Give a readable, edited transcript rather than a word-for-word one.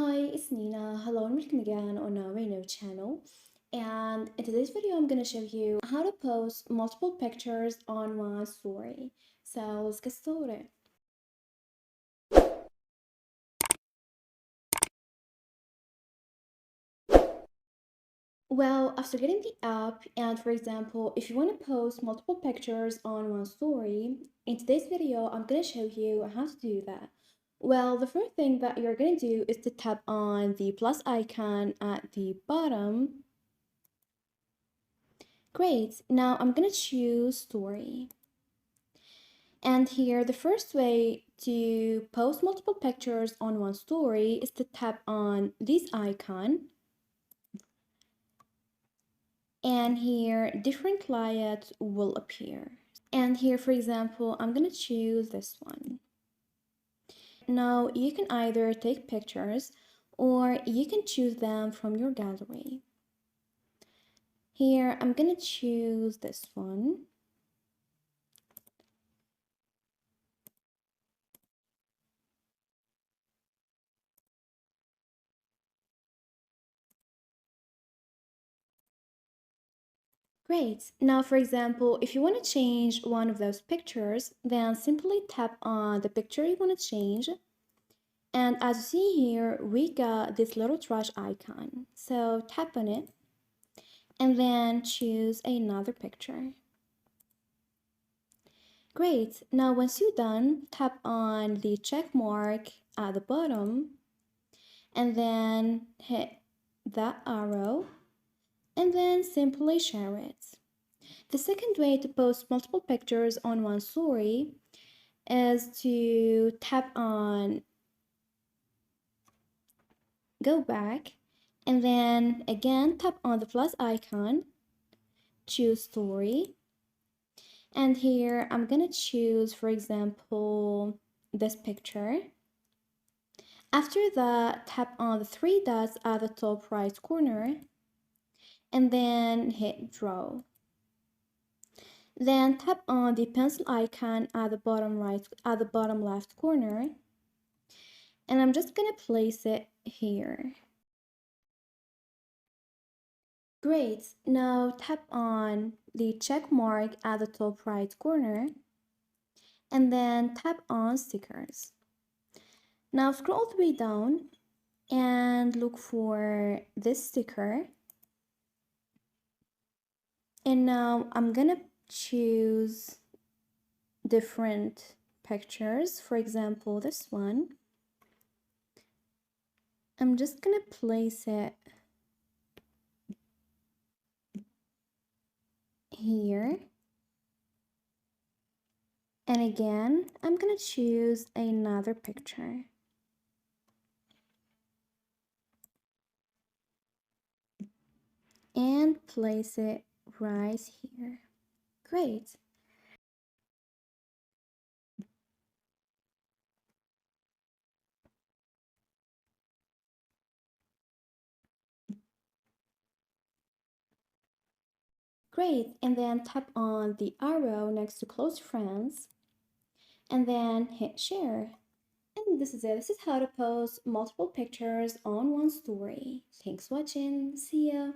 Hi, it's Nina. Hello and welcome again on our new channel. And in today's video, I'm going to show you how to post multiple pictures on one story. So let's get started. Well, after getting the app, and for example, if you want to post multiple pictures on one story, in today's video, I'm going to show you how to do that. Well, the first thing that you're going to do is to tap on the plus icon at the bottom. Great, now I'm gonna choose story. And here, the first way to post multiple pictures on one story is to tap on this icon. And here, different layouts will appear. And here, for example, I'm gonna choose this one. Now, you can either take pictures or you can choose them from your gallery. Here, I'm gonna choose this one. Great. Now, for example, if you want to change one of those pictures, then simply tap on the picture you want to change. And as you see here, we got this little trash icon. So tap on it and then choose another picture. Great. Now, once you're done, tap on the check mark at the bottom and then hit that arrow and then simply share it. The second way to post multiple pictures on one story is to tap on go back and then again tap on the plus icon, choose story, and here I'm gonna choose, for example, this picture. After that, tap on the three dots at the top right corner and then hit draw. Then tap on the pencil icon at the bottom left corner, and I'm just gonna place it here. Great, now tap on the check mark at the top right corner and then tap on stickers. Now scroll all the way down and look for this sticker. And now I'm gonna choose different pictures, for example, this one. I'm just gonna place it here. And again, I'm gonna choose another picture. And place it right here. Great. Great, and then tap on the arrow next to close friends and then hit share. And this is it. This is how to post multiple pictures on one story. Thanks for watching. See ya.